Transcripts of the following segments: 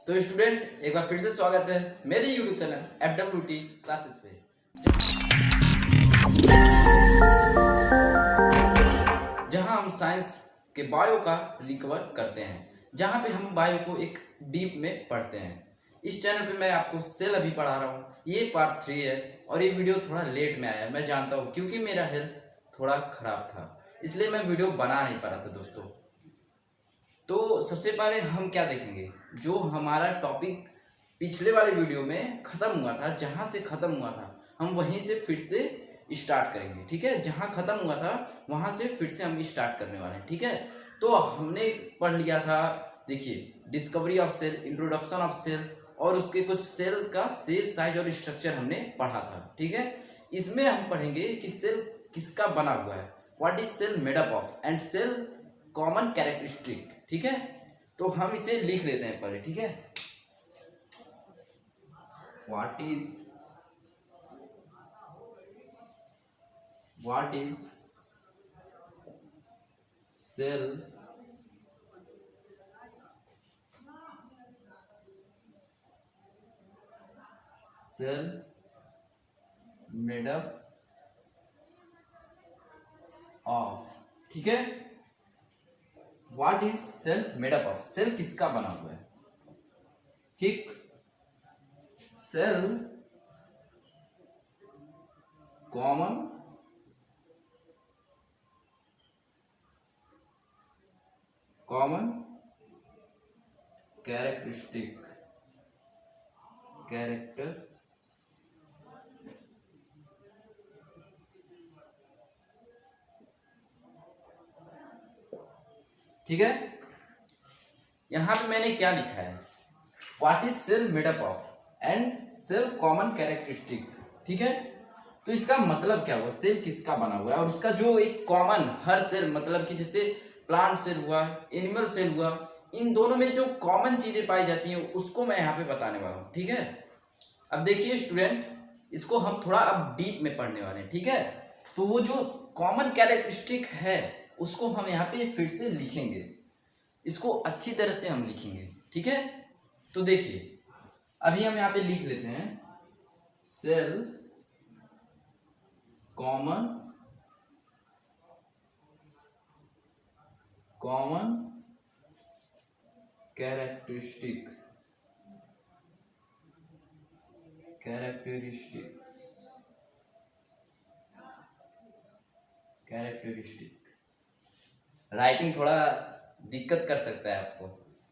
तो स्टूडेंट, एक बार फिर से स्वागत है मेरे यूट्यूब चैनल FWT क्लासेस पे, जहां हम साइंस के बायो का रिकवर करते हैं, जहां पे हम बायो को एक डीप में पढ़ते हैं। इस चैनल पे मैं आपको सेल अभी पढ़ा रहा हूँ, ये पार्ट 3 है और ये वीडियो थोड़ा लेट में आया, मैं जानता हूँ, क्योंकि मेरा हेल्थ थोड़ा खराब था, इसलिए मैं वीडियो बना नहीं पा रहा था दोस्तों। तो सबसे पहले हम क्या देखेंगे, जो हमारा टॉपिक पिछले वाले वीडियो में ख़त्म हुआ था, जहाँ से ख़त्म हुआ था हम वहीं से फिर से स्टार्ट करेंगे। ठीक है, जहाँ ख़त्म हुआ था वहाँ से फिर से हम स्टार्ट करने वाले हैं। ठीक है, तो हमने पढ़ लिया था, देखिए, discovery of cell, introduction of cell, और उसके कुछ सेल का सेल साइज और स्ट्रक्चर हमने पढ़ा था। ठीक है, इसमें हम पढ़ेंगे कि सेल किसका बना हुआ है, what is cell made up of, and cell common characteristic. ठीक है, तो हम इसे लिख लेते हैं पहले। ठीक है, what is cell made up of। ठीक है, what is cell made up of, cell किसका बना हुआ है। ठीक, सेल कॉमन कैरेक्टरिस्टिक ठीक है, यहां पे मैंने क्या लिखा है, what is cell made up of and cell common characteristic. ठीक है, तो इसका मतलब क्या हुआ, सेल किसका बना हुआ है, और उसका जो एक कॉमन, हर सेल मतलब कि जैसे प्लांट सेल हुआ, एनिमल सेल हुआ, इन दोनों में जो कॉमन चीजें पाई जाती हैं उसको मैं यहाँ पे बताने वाला हूँ। ठीक है, अब देखिए स्टूडेंट, इसको हम थोड़ा अब डीप में पढ़ने वाले हैं। ठीक है, तो वो जो कॉमन कैरेक्टरिस्टिक है उसको हम यहाँ पे फिर से लिखेंगे, इसको अच्छी तरह से हम लिखेंगे। ठीक है, तो देखिए अभी हम यहाँ पे लिख लेते हैं, सेल कॉमन कैरेक्टरिस्टिक्स राइटिंग थोड़ा दिक्कत कर सकता है आपको,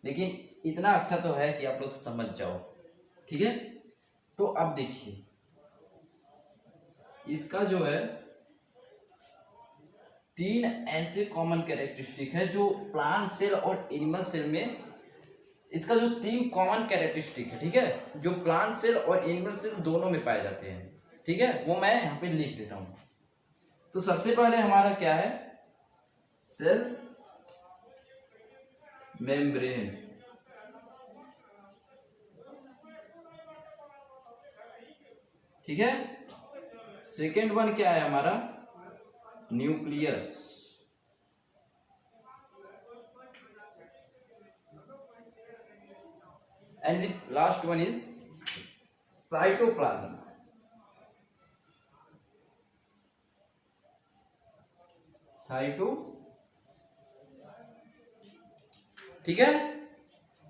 लेकिन इतना अच्छा तो है कि आप लोग समझ जाओ। ठीक है, तो अब देखिए, इसका जो है 3 ऐसे कॉमन कैरेक्टरिस्टिक है जो प्लांट सेल और एनिमल सेल में, इसका जो 3 कॉमन कैरेक्टरिस्टिक है, ठीक है, जो प्लांट सेल और एनिमल सेल दोनों में पाए जाते हैं। ठीक है, वो मैं यहाँ पे लिख देता हूँ। तो सबसे पहले हमारा क्या है, सेल मेम्ब्रेन। ठीक है, सेकेंड वन क्या है हमारा, nucleus. And the last one is cytoplasm. ठीक है,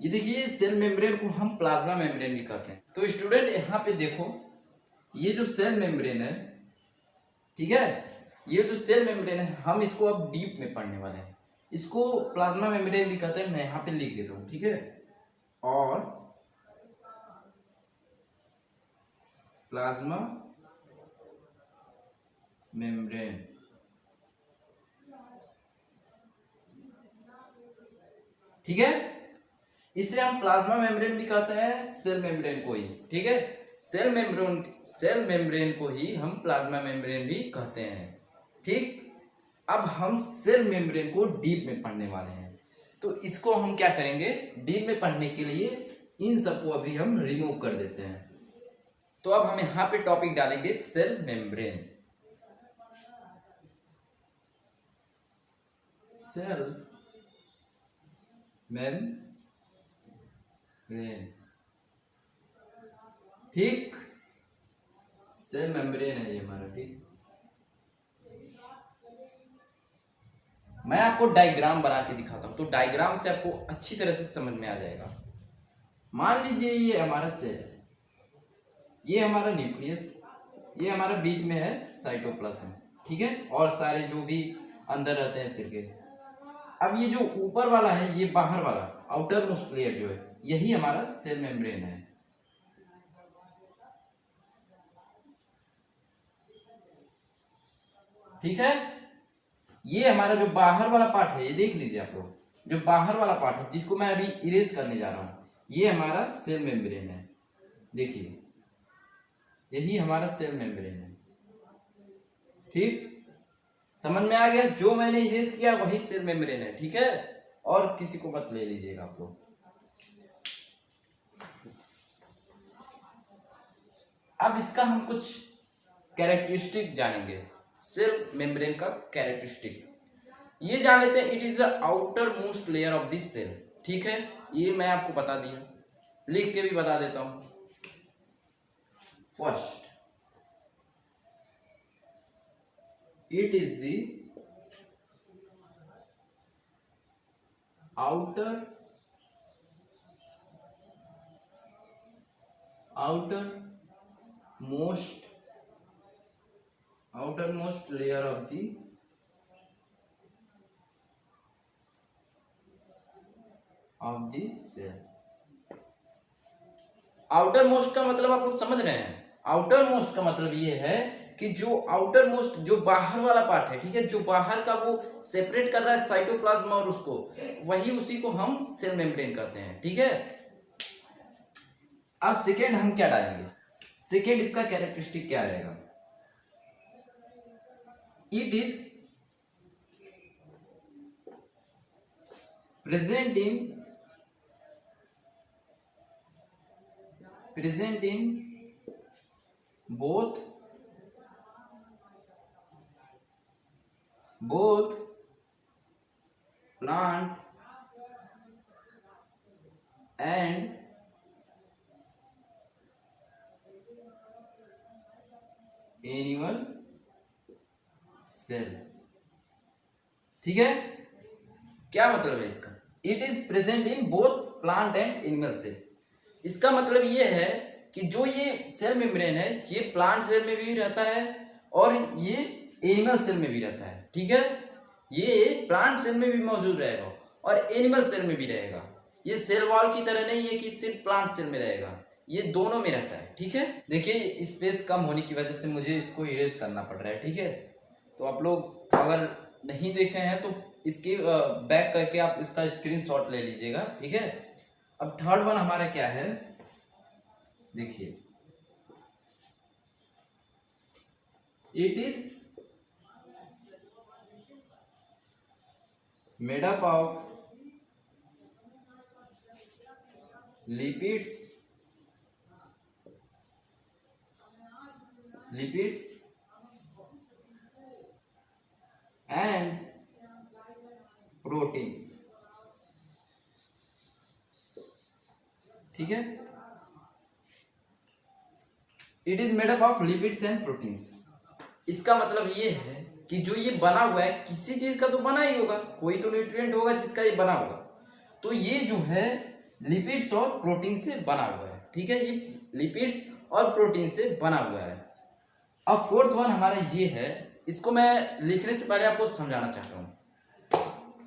ये देखिए सेल मेम्ब्रेन को हम प्लाज्मा मेम्ब्रेन भी कहते हैं। तो स्टूडेंट यहाँ पे देखो, ये जो सेल मेम्ब्रेन है, ठीक है, ये जो सेल मेम्ब्रेन है, हम इसको अब डीप में पढ़ने वाले हैं। इसको प्लाज्मा मेम्ब्रेन भी कहते हैं, मैं यहाँ पे लिख देता हूँ। ठीक है, और प्लाज्मा मेम्ब्रेन, ठीक है, इसे हम प्लाज्मा मेम्ब्रेन भी कहते हैं, सेल मेम्ब्रेन को ही। ठीक है, सेल मेम्ब्रेन को ही हम प्लाज्मा मेम्ब्रेन भी कहते हैं। ठीक, अब हम सेल मेम्ब्रेन को डीप में पढ़ने वाले हैं, तो इसको हम क्या करेंगे, डीप में पढ़ने के लिए इन सबको अभी हम रिमूव कर देते हैं। तो अब हम यहाँ पे टॉपिक डालेंगे सेल मेम्ब्रेन। सेल मेम्ब्रेन लेन, ठीक, सेल मेम्ब्रेन है ये हमारा। ठीक, मैं आपको डायग्राम बना के दिखाता हूं, तो डायग्राम से आपको अच्छी तरह से समझ में आ जाएगा। मान लीजिए ये हमारा सेल है, ये हमारा न्यूक्लियस, ये हमारा बीच में है साइटोप्लाज्म, ठीक है, और सारे जो भी अंदर रहते हैं सिर के। अब ये जो ऊपर वाला है, ये बाहर वाला आउटर मोस्ट लेयर जो है, यही हमारा सेल मेम्ब्रेन है। ठीक है, ये हमारा जो बाहर वाला पार्ट है, ये देख लीजिए आप लोग, जो बाहर वाला पार्ट है जिसको मैं अभी इरेज करने जा रहा हूं, ये हमारा सेल मेम्ब्रेन है। देखिए, यही हमारा सेल मेम्ब्रेन है। ठीक, समझ में आ गया? जो मैंने इरेज किया वही सेल मेम्ब्रेन है। ठीक है, और किसी को मत ले लीजिएगा आप लोग। अब इसका हम कुछ कैरेक्टरिस्टिक जानेंगे, सेल मेम्ब्रेन का कैरेक्टरिस्टिक ये जान लेते हैं। It is the outermost layer of this cell. ठीक है, ये मैं आपको बता दिया, लिख के भी बता देता हूं। First, it is the outermost layer of the cell। Outer most का मतलब आप लोग समझ रहे हैं? आउटर मोस्ट का मतलब ये है कि जो आउटर मोस्ट, जो बाहर वाला पार्ट है, ठीक है, जो बाहर का वो सेपरेट कर रहा है साइटोप्लाज्म और उसको, वही उसी को हम सेल मेम्ब्रेन कहते हैं। ठीक है, अब सेकेंड हम क्या डालेंगे? सेकेंड इसका कैरेक्टरिस्टिक क्या रहेगा? It is present in both plant and animal cell। ठीक है, क्या मतलब है इसका? It is present in both plant and animal cell. इसका मतलब ये है कि जो ये सेल मेम्ब्रेन है, ये प्लांट सेल में भी रहता है और ये एनिमल सेल में भी रहता है। ठीक है, ये प्लांट सेल में भी मौजूद रहेगा और एनिमल सेल में भी रहेगा। ये सेल वॉल की तरह नहीं है कि सिर्फ प्लांट सेल में रहेगा, ये दोनों में रहता है। ठीक है, देखिए स्पेस कम होने की वजह से मुझे इसको इरेज करना पड़ रहा है। ठीक है, तो आप लोग अगर नहीं देखे हैं तो इसके बैक करके आप इसका स्क्रीनशॉट ले लीजिएगा। ठीक है, अब थर्ड वन हमारा क्या है? देखिए, it is made up of lipids and proteins. ठीक है, it is made up of lipids and proteins. इसका मतलब ये है कि जो ये बना हुआ है, किसी चीज का तो बना ही होगा, कोई तो न्यूट्रिएंट होगा जिसका ये बना होगा। तो ये जो है लिपिड्स और प्रोटीन से बना हुआ है। ठीक है, ये लिपिड्स और प्रोटीन से बना हुआ है। अब फोर्थ वन हमारा ये है, इसको मैं लिखने से पहले आपको समझाना चाहता हूं।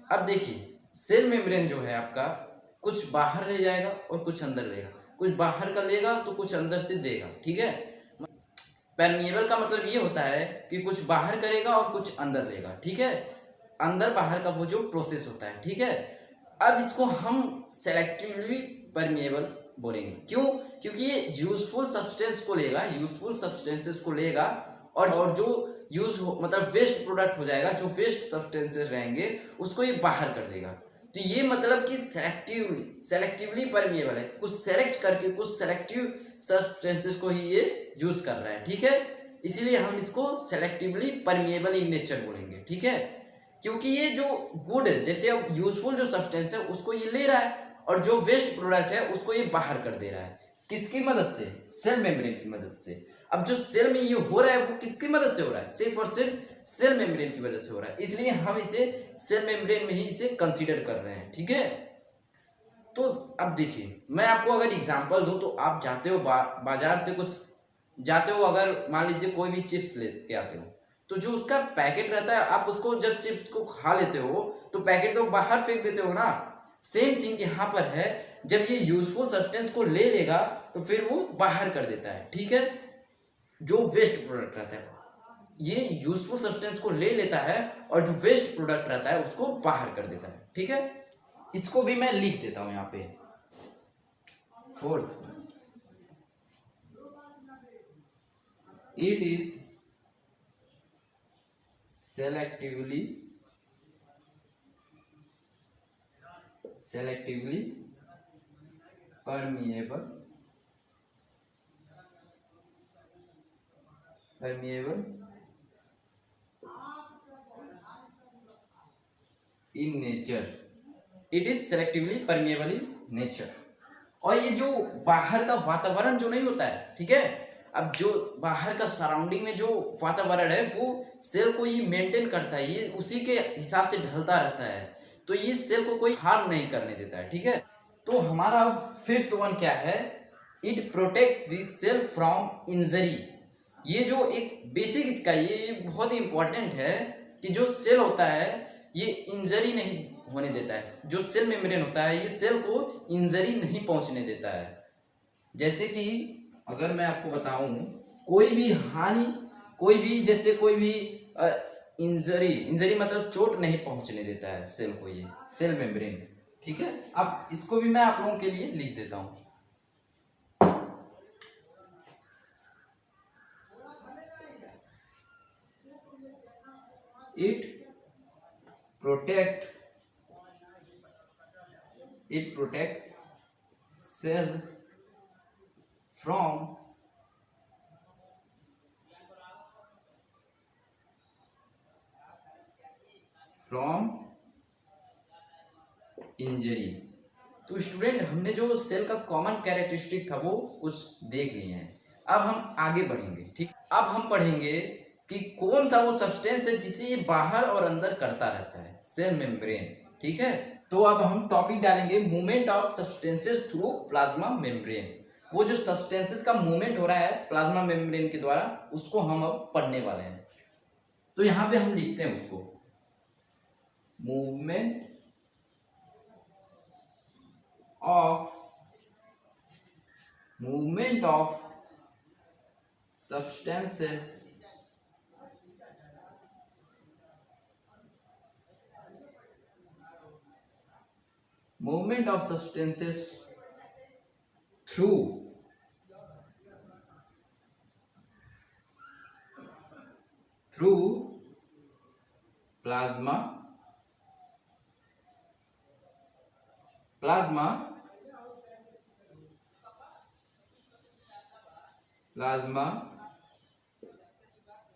अब देखिए, सेल मेम्ब्रेन जो है आपका, कुछ बाहर ले जाएगा और कुछ अंदर लेगा, कुछ बाहर का लेगा तो कुछ अंदर से देगा। ठीक है, परमिएबल का मतलब ये होता है कि कुछ बाहर करेगा और कुछ अंदर लेगा। ठीक है, अंदर बाहर का वो जो प्रोसेस होता है। ठीक है, अब इसको हम सेलेक्टिवली परमिएबल बोलेंगे। क्यों? क्योंकि ये यूजफुल सब्सटेंस को लेगा, यूजफुल सब्सटेंसेस को लेगा और जो यूज मतलब वेस्ट प्रोडक्ट हो जाएगा, जो वेस्ट सब्सटेंसेस रहेंगे उसको ये बाहर कर देगा। तो ये मतलब कि सेलेक्टिवली परमिएबल है, कुछ सेलेक्ट करके कुछ सेलेक्टिव सब्सटेंसेस को ही ये यूज कर रहा है। ठीक है, इसीलिए हम इसको सेलेक्टिवली परमिएबल इन नेचर बोलेंगे। ठीक है, क्योंकि ये जो गुड है, जैसे अब यूजफुल जो सब्सटेंस है उसको ये ले रहा है और जो वेस्ट प्रोडक्ट है उसको ये बाहर कर दे रहा है। किसकी मदद से? सेल मेम्ब्रेन की मदद से। अब जो सेल में ये हो रहा है वो किसकी मदद से हो रहा है? सिर्फ और सिर्फ सेल मेम्ब्रेन की वजह से हो रहा है, इसलिए हम इसे सेल मेम्ब्रेन में ही इसे कंसीडर कर रहे हैं। ठीक है, तो अब देखिए मैं आपको अगर एग्जांपल दूं, तो आप जाते हो बाजार से कुछ जाते हो, अगर मान लीजिए कोई भी चिप्स लेके आते हो, तो जो उसका पैकेट रहता है, आप उसको जब चिप्स को खा लेते हो तो पैकेट तो बाहर फेंक देते हो ना। सेम थिंग यहाँ पर है, जब ये यूजफुल सब्सटेंस को ले लेगा तो फिर वो बाहर कर देता है। ठीक है, जो वेस्ट प्रोडक्ट रहता है ये यूजफुल सब्सटेंस को ले लेता है और जो वेस्ट प्रोडक्ट रहता है उसको बाहर कर देता है। ठीक है, इसको भी मैं लिख देता हूं यहाँ पे। Fourth, it is selectively permeable in nature. It is selectively permeable in nature. और ये जो बाहर का वातावरण जो नहीं होता है, ठीक है, अब जो बाहर का सराउंडिंग में जो वातावरण है वो सेल को ये मेंटेन करता है, ये उसी के हिसाब से ढलता रहता है, तो ये सेल को कोई हार्म नहीं करने देता है। ठीक है, तो हमारा फिफ्थ वन क्या है? It protect the cell from injury. ये जो एक बेसिक इसका ये बहुत ही इंपॉर्टेंट है कि जो सेल होता है ये इंजरी नहीं होने देता है। जो सेल मेम्ब्रेन होता है ये सेल को इंजरी नहीं पहुंचने देता है। जैसे कि अगर मैं आपको बताऊं, कोई भी हानि, कोई भी जैसे कोई भी इंजरी मतलब चोट नहीं पहुंचने देता है सेल को, ये सेल मेम्ब्रेन। ठीक है, अब इसको भी मैं आप लोगों के लिए लिख देता हूं। It protects cell from injury. तो स्टूडेंट हमने जो सेल का कॉमन कैरेक्टरिस्टिक था वो कुछ देख लिए हैं। अब हम आगे बढ़ेंगे। ठीक, अब हम पढ़ेंगे कि कौन सा वो सब्सटेंस है जिसे ये बाहर और अंदर करता रहता है, सेल मेम्ब्रेन। ठीक है, तो अब हम टॉपिक डालेंगे movement of substances through plasma membrane. वो जो सब्सटेंसेस का मूवमेंट हो रहा है प्लाज्मा मेम्ब्रेन के द्वारा, उसको हम अब पढ़ने वाले हैं। तो यहां पे हम लिखते हैं उसको, movement of substances through plasma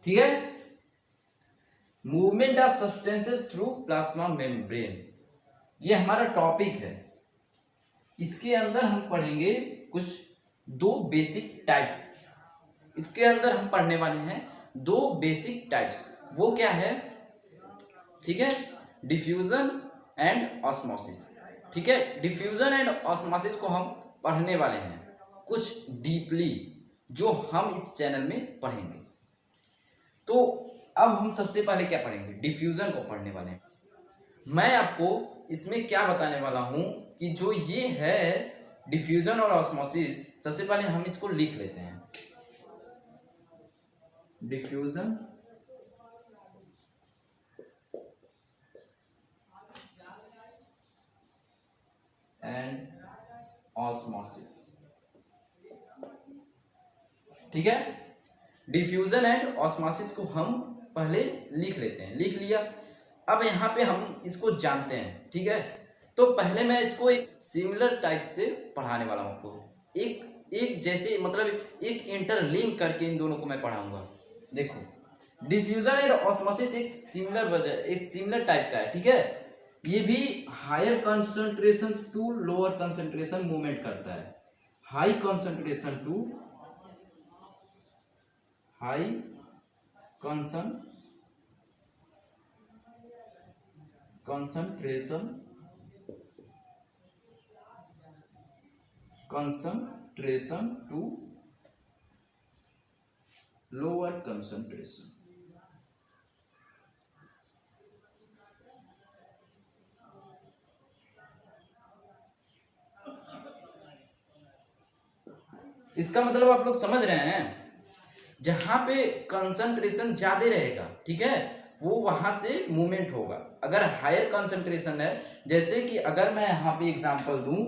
ठीक है, movement of substances through plasma membrane, ये हमारा टॉपिक है। इसके अंदर हम पढ़ेंगे कुछ दो बेसिक टाइप्स। इसके अंदर हम पढ़ने वाले हैं दो बेसिक टाइप्स। वो क्या है? ठीक है, डिफ्यूजन एंड ऑस्मोसिस। ठीक है, डिफ्यूजन एंड ऑस्मोसिस को हम पढ़ने वाले हैं कुछ डीपली, जो हम इस चैनल में पढ़ेंगे। तो अब हम सबसे पहले क्या पढ़ेंगे? डिफ्यूजन को पढ़ने वाले हैं। मैं आपको इसमें क्या बताने वाला हूं कि जो ये है डिफ्यूजन और ऑस्मोसिस, सबसे पहले हम इसको लिख लेते हैं। Diffusion and osmosis. ठीक है, डिफ्यूजन एंड ऑस्मोसिस को हम पहले लिख लेते हैं। लिख लिया, अब यहाँ पे हम इसको जानते हैं। ठीक है, तो पहले मैं इसको एक सिमिलर टाइप से पढ़ाने वाला हूँ आपको। एक जैसे मतलब एक इंटरलिंक करके इन दोनों को मैं पढ़ाऊंगा। देखो, डिफ्यूजन एंड ऑस्मोसिस एक सिमिलर टाइप का है। ठीक है, ये भी higher concentration to lower concentration movement करता है। High concentration to high concentration to lower concentration. इसका मतलब आप लोग समझ रहे हैं, जहां पे कंसंट्रेशन ज्यादा रहेगा, ठीक है, वो वहां से मूवमेंट होगा। अगर हायर कंसंट्रेशन है, जैसे कि अगर मैं यहाँ पे एग्जांपल दूं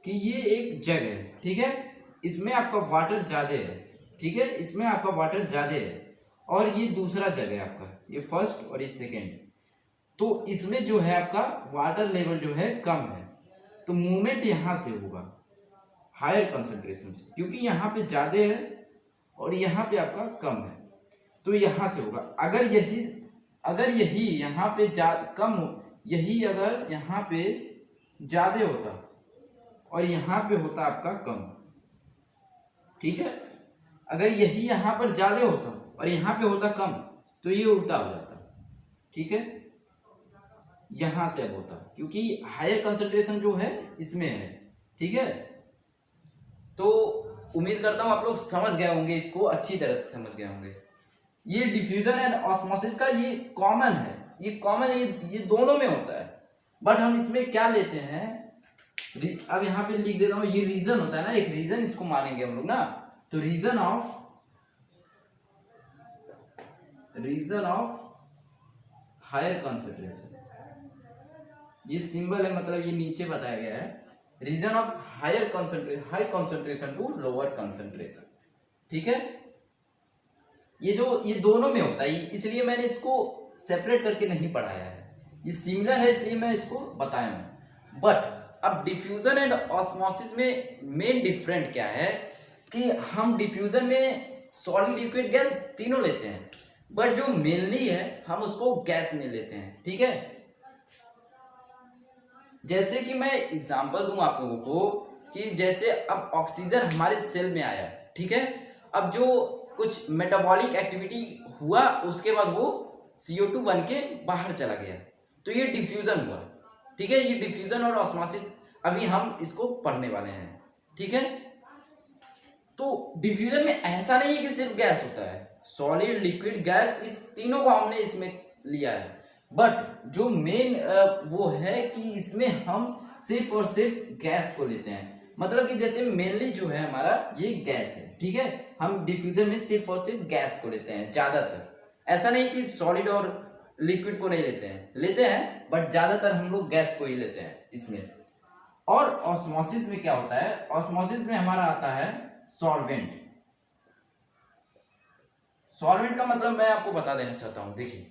कि ये एक जग है, ठीक है, इसमें आपका वाटर ज्यादा है, ठीक है, इसमें आपका वाटर ज्यादा है, और ये दूसरा जग है आपका, ये फर्स्ट और ये सेकेंड, तो इसमें जो है आपका वाटर लेवल जो है कम है, तो मूवमेंट यहां से होगा हायर कंसंट्रेशन से, क्योंकि यहाँ पे ज्यादा है और यहाँ पे आपका कम है, तो यहाँ से होगा। अगर यही यहाँ पे कम हो, यही अगर यहाँ पे ज्यादा होता और यहाँ पे होता आपका कम, ठीक है, अगर यही यहाँ पर ज्यादा होता और यहाँ पे होता कम, तो ये उल्टा हो जाता, ठीक है, यहां से अब होता, क्योंकि हायर कंसंट्रेशन जो है इसमें है, ठीक है। तो उम्मीद करता हूं आप लोग समझ गए होंगे, इसको अच्छी तरह से समझ गए होंगे। ये डिफ्यूजन एंड ऑस्मोसिस का ये कॉमन है, ये दोनों में होता है, बट हम इसमें क्या लेते हैं, अब यहाँ पे लिख देता हूं, ये रीजन होता है ना, एक रीजन इसको मानेंगे हम लोग ना, तो रीजन ऑफ हायर कंसंट्रेशन, ये सिंबल है, मतलब ये नीचे बताया गया है, reason of high concentration to lower concentration, ठीक है। ये दोनों में होता है, इसलिए मैंने इसको सेपरेट करके नहीं पढ़ाया है, ये सिमिलर है इसलिए मैं इसको बताया हूं। बट अब डिफ्यूजन एंड ऑस्मोसिस में मेन डिफरेंट क्या है कि हम डिफ्यूजन में सॉलिड, लिक्विड, गैस तीनों लेते हैं, बट जो मेनली है हम उसको गैस में लेते हैं, ठीक है। जैसे कि मैं एग्जांपल दूं आप लोगों को कि जैसे अब ऑक्सीजन हमारे सेल में आया, ठीक है, अब जो कुछ मेटाबॉलिक एक्टिविटी हुआ उसके बाद वो CO2 बन के बाहर चला गया, तो ये डिफ्यूजन हुआ, ठीक है। ये डिफ्यूजन और ऑस्मोसिस अभी हम इसको पढ़ने वाले हैं, ठीक है। तो डिफ्यूजन में ऐसा नहीं है कि सिर्फ गैस होता है, सॉलिड, लिक्विड, गैस, इस तीनों को हमने इसमें लिया है, बट जो मेन वो है कि इसमें हम सिर्फ और सिर्फ गैस को लेते हैं, मतलब कि जैसे मेनली जो है हमारा ये गैस है, ठीक है, हम डिफ्यूजन में सिर्फ और सिर्फ गैस को लेते हैं ज्यादातर, ऐसा नहीं कि सॉलिड और लिक्विड को नहीं लेते हैं, बट ज्यादातर हम लोग गैस को ही लेते हैं इसमें। और ऑस्मोसिस में क्या होता है, ऑस्मोसिस में हमारा आता है सॉल्वेंट। सॉल्वेंट का मतलब मैं आपको बता देना चाहता हूं, देखिए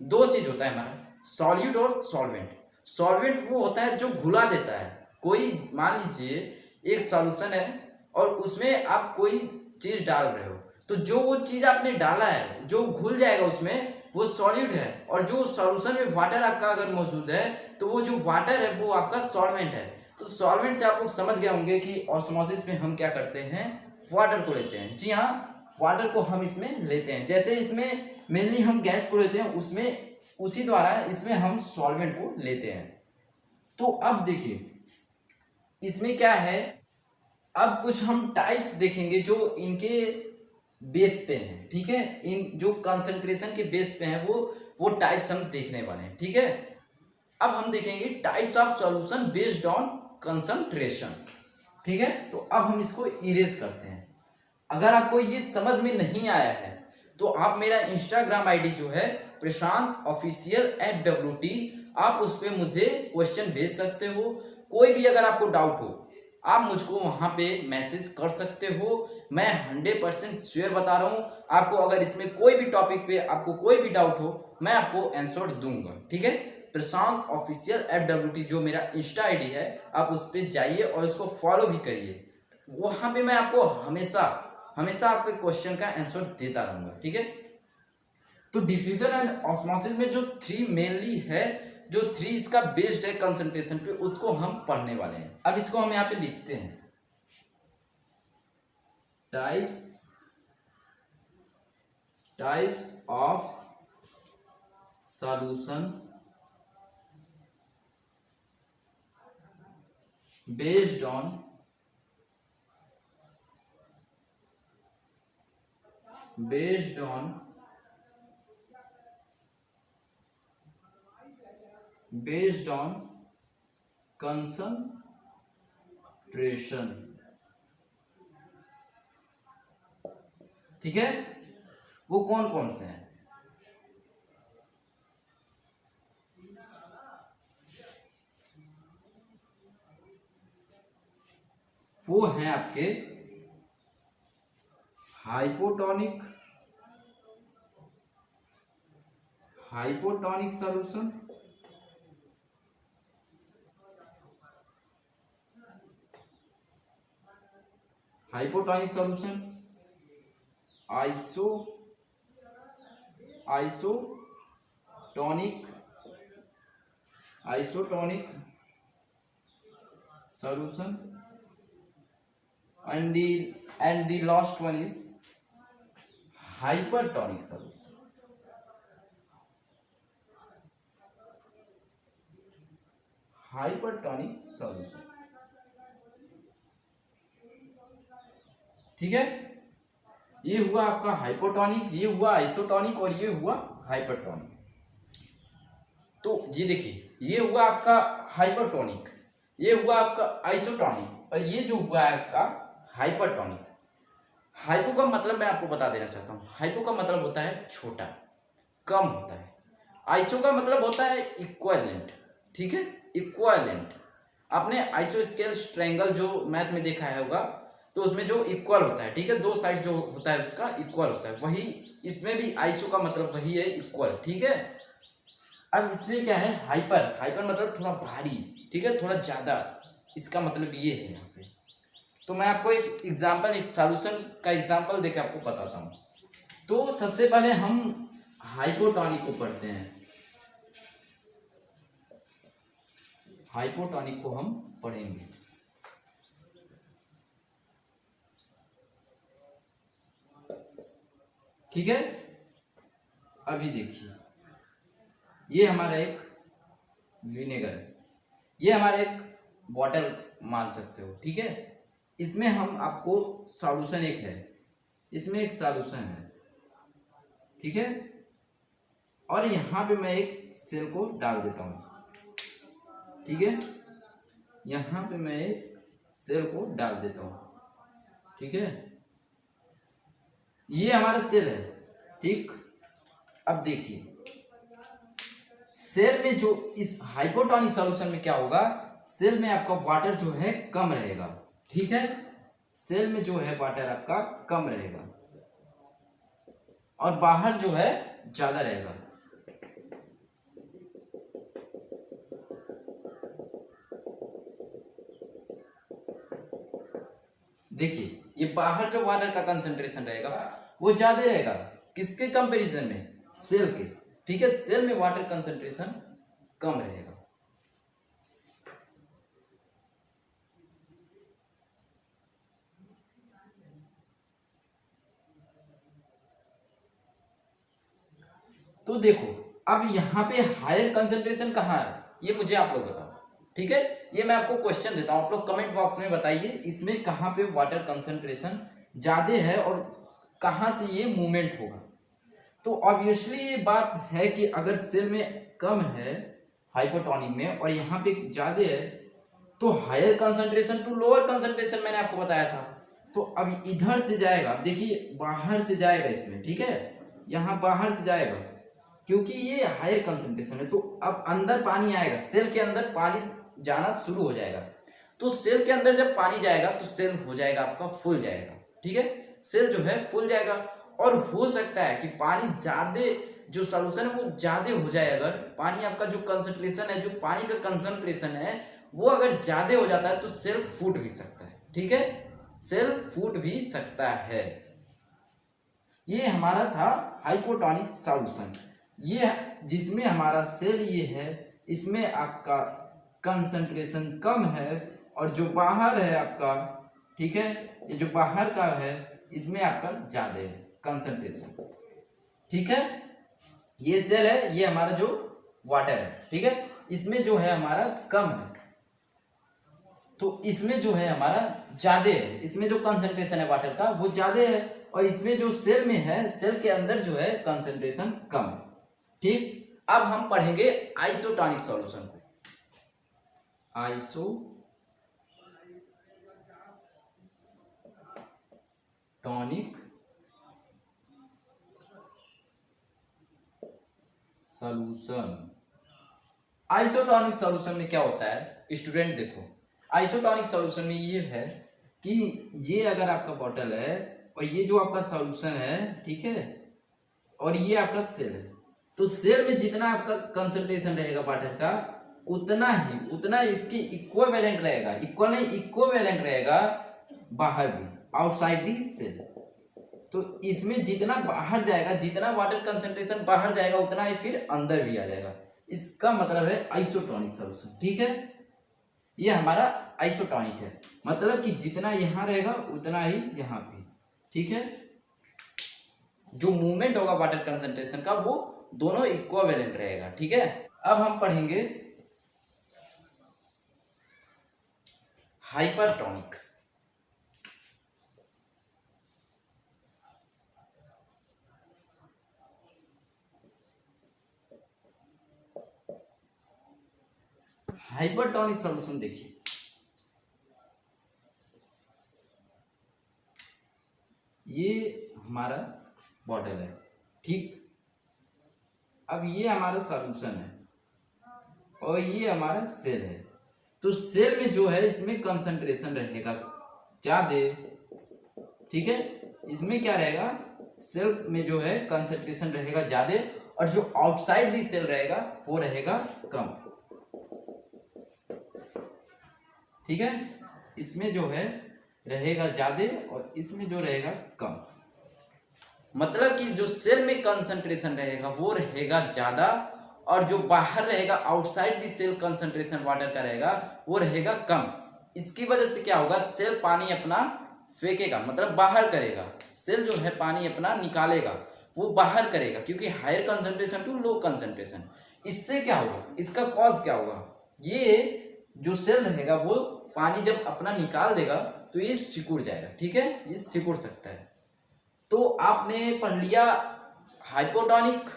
दो चीज होता है हमारा, सॉल्यूट और सॉल्वेंट। सॉल्वेंट वो होता है जो घुला देता है, कोई मान लीजिए एक सॉल्यूशन है और उसमें आप कोई चीज डाल रहे हो, तो जो वो चीज आपने डाला है जो घुल जाएगा उसमें, वो सॉल्यूट है, और जो सॉल्यूशन में वाटर आपका अगर मौजूद है तो वो जो वाटर है वो आपका सॉल्वेंट है। तो सॉल्वेंट से आप लोग समझ गए होंगे कि ऑस्मोसिस में हम क्या करते हैं, वाटर को लेते हैं, जी हाँ, वाटर को हम इसमें लेते हैं। जैसे इसमें मेनली हम गैस को लेते हैं, उसमें उसी द्वारा इसमें हम सॉल्वेंट को लेते हैं। तो अब देखिए इसमें क्या है, अब कुछ हम टाइप्स देखेंगे जो इनके बेस पे हैं, ठीक है, इन जो कंसंट्रेशन के बेस पे हैं वो टाइप्स हम देखने वाले हैं, ठीक है। अब हम देखेंगे types of solution based on concentration, ठीक है। तो अब हम इसको इरेज करते हैं। अगर आपको ये समझ में नहीं आया है तो आप मेरा इंस्टाग्राम आईडी जो है प्रशांत ऑफिशियल FWT, आप उस पर मुझे क्वेश्चन भेज सकते हो। कोई भी अगर आपको डाउट हो आप मुझको वहां पे मैसेज कर सकते हो, मैं 100% श्योर बता रहा हूँ आपको। अगर इसमें कोई भी टॉपिक पे आपको कोई भी डाउट हो मैं आपको आंसर दूंगा, ठीक है। प्रशांत ऑफिशियल FWT जो मेरा इंस्टा आईडी है, आप उस पर जाइए और उसको फॉलो भी करिए। वहां पे मैं आपको हमेशा आपके क्वेश्चन का आंसर देता रहूंगा, ठीक है। तो डिफ्यूजन एंड ऑस्मोसिस में जो 3 मेनली है जो 3 इसका बेस्ड है कंसंट्रेशन पे, उसको हम पढ़ने वाले हैं। अब इसको हम यहाँ पे लिखते हैं, types of solution based on concentration. ठीक है, वो कौन कौन से हैं? वो हैं आपके hypotonic solution, isotonic solution, and the last one is hypertonic solution। ठीक है, ये हुआ आपका हाइपोटोनिक, ये हुआ आइसोटोनिक और ये हुआ हाइपरटोनिक। तो ये देखिए, ये हुआ आपका हाइपरटोनिक, ये हुआ आपका आइसोटोनिक और ये जो हुआ है आपका हाइपरटोनिक। हाइपो का मतलब मैं आपको बता देना चाहता हूँ, हाइपो का मतलब होता है छोटा, कम होता है। आइसो का मतलब होता है इक्विवेलेंट। ठीक है, इक्विवेलेंट। आपने आइसो स्केल ट्रायंगल जो मैथ में देखा है होगा, तो उसमें जो इक्वल होता है, ठीक है, दो साइड जो होता है उसका इक्वल होता है, वही इसमें भी आइसो का मतलब वही है, इक्वल। ठीक है, अब इसमें क्या है, हाइपर मतलब थोड़ा भारी, ठीक है, थोड़ा ज्यादा, इसका मतलब ये है यहाँ पे। तो मैं आपको एक एग्जांपल, एक सॉल्यूशन का एग्जांपल देके आपको बताता हूँ। तो सबसे पहले हम हाइपोटोनिक को पढ़ते हैं, हाइपोटोनिक को हम पढ़ेंगे। ठीक है, अभी देखिए, ये हमारा एक विनेगर है, ये हमारा एक बॉटल मान सकते हो। ठीक है, इसमें हम आपको सॉल्यूशन एक है, इसमें एक सॉल्यूशन है। ठीक है, और यहाँ पे मैं एक सेल को डाल देता हूँ। ठीक है, यहाँ पे मैं एक सेल को डाल देता हूँ। ठीक है, ये हमारा सेल है। ठीक, अब देखिए, सेल में जो इस हाइपोटोनिक सॉल्यूशन में क्या होगा, सेल में आपका वाटर जो है कम रहेगा। ठीक है, सेल में जो है वाटर आपका कम रहेगा और बाहर जो है ज्यादा रहेगा। देखिए, ये बाहर जो वाटर का कंसंट्रेशन रहेगा वो ज्यादा रहेगा, किसके कंपैरिजन में, सेल के। ठीक है, सेल में वाटर कंसंट्रेशन कम रहेगा। तो देखो, अब यहाँ पे हायर कंसंट्रेशन कहाँ है, ये मुझे आप लोग बताओ। ठीक है, ये मैं आपको क्वेश्चन देता हूँ, आप लोग कमेंट बॉक्स में बताइए इसमें कहाँ पे वाटर कंसंट्रेशन ज्यादा है और कहाँ से ये मूवमेंट होगा। तो ऑब्वियसली ये बात है कि अगर सेल में कम है हाइपोटोनिक में और यहाँ पे ज्यादा है, तो higher concentration to lower concentration मैंने आपको बताया था। तो अब इधर से जाएगा, देखिए बाहर से जाएगा इसमें। ठीक है, यहाँ बाहर से जाएगा क्योंकि ये हायर कंसंट्रेशन है, तो अब अंदर पानी आएगा, सेल के अंदर पानी जाना शुरू हो जाएगा। तो सेल के अंदर जब पानी जाएगा तो सेल हो जाएगा आपका फुल जाएगा। ठीक है, सेल जो है फुल जाएगा और हो सकता है कि पानी ज्यादा, जो सॉल्यूशन है वो ज्यादा हो जाए। अगर पानी आपका जो कंसंट्रेशन है, जो पानी का कंसंट्रेशन है वो अगर ज्यादा हो जाता है तो सेल फूट भी सकता है। ठीक है, सेल फूट भी सकता है। ये हमारा था हाइपोटोनिक सॉल्यूशन, ये जिसमें हमारा सेल ये है, इसमें आपका कंसंट्रेशन कम है, और जो बाहर है आपका, ठीक है, ये जो बाहर का है इसमें आपका ज्यादा है कंसंट्रेशन, ठीक है। ये सेल है, ये हमारा जो वाटर है, ठीक है, इसमें जो है हमारा कम है, तो इसमें जो है हमारा ज्यादा है, इसमें जो कंसंट्रेशन है वाटर का वो ज्यादा है, और इसमें जो सेल में है, सेल के अंदर जो है कंसंट्रेशन कम है, ठीक। अब हम पढ़ेंगे आइसोटोनिक सॉल्यूशन को। Isotonic solution. आइसोटोनिक सॉल्यूशन में क्या होता है स्टूडेंट, देखो आइसोटोनिक सॉल्यूशन में ये है कि ये अगर आपका बॉटल है और ये जो आपका सॉल्यूशन है, ठीक है, और ये आपका सेल है, तो सेल में जितना आपका कंसंट्रेशन रहेगा वाटर का उतना इसकी इक्विवेलेंट रहेगा, इक्वल नहीं इक्विवेलेंट रहेगा बाहर भी, आउटसाइड दी सेल। तो इसमें जितना बाहर जाएगा, जितना वाटर कंसंट्रेशन बाहर जाएगा उतना ही फिर अंदर भी आ जाएगा, इसका मतलब है आइसोटोनिक सॉल्यूशन, ठीक है। ये हमारा आइसोटोनिक है, मतलब कि जितना यहाँ रहेगा उतना ही यहाँ भी, ठीक है। जो मूवमेंट होगा वाटर कंसंट्रेशन का वो दोनों इक्विवेलेंट रहेगा, ठीक है। अब हम पढ़ेंगे हाइपरटोनिक। हाइपरटोनिक सॉल्यूशन देखिए, ये हमारा बॉटल है, ठीक। अब ये हमारा सॉल्यूशन है और ये हमारा सेल है, तो सेल में जो है इसमें कंसंट्रेशन रहेगा ज्यादा, ठीक है। इसमें क्या रहेगा, सेल में जो है कंसंट्रेशन रहेगा ज्यादा, और जो आउटसाइड दी सेल रहेगा वो रहेगा कम, ठीक है। इसमें जो है रहेगा ज्यादा और इसमें जो रहेगा कम, मतलब कि जो सेल में कंसंट्रेशन रहेगा वो रहेगा ज्यादा, और जो बाहर रहेगा outside the cell concentration water का रहेगा वो रहेगा कम। इसकी वजह से क्या होगा, सेल पानी अपना फेंकेगा, मतलब बाहर करेगा, सेल जो है पानी अपना निकालेगा, वो बाहर करेगा, क्योंकि higher concentration to low concentration. इससे क्या होगा, इसका कॉज क्या होगा, ये जो सेल रहेगा वो पानी जब अपना निकाल देगा तो ये सिकुड़ जाएगा, ठीक है, ये सिकुड़ सकता है। तो आपने पढ़ लिया हाइपोटोनिक,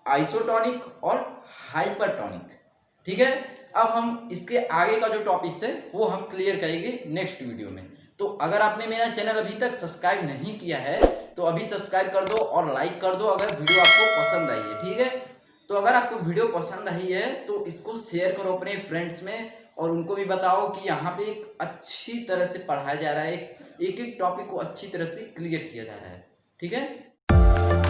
आइसोटोनिक और हाइपरटोनिक, ठीक है। अब हम इसके आगे का जो टॉपिक्स है वो हम क्लियर करेंगे नेक्स्ट वीडियो में। तो अगर आपने मेरा चैनल अभी तक सब्सक्राइब नहीं किया है तो अभी सब्सक्राइब कर दो और लाइक कर दो अगर वीडियो आपको पसंद आई है, ठीक है। तो अगर आपको वीडियो पसंद आई है तो इसको शेयर करो अपने फ्रेंड्स में, और उनको भी बताओ कि यहाँ पे एक अच्छी तरह से पढ़ाया जा रहा है, एक एक टॉपिक को अच्छी तरह से क्लियर किया जा रहा है, ठीक है।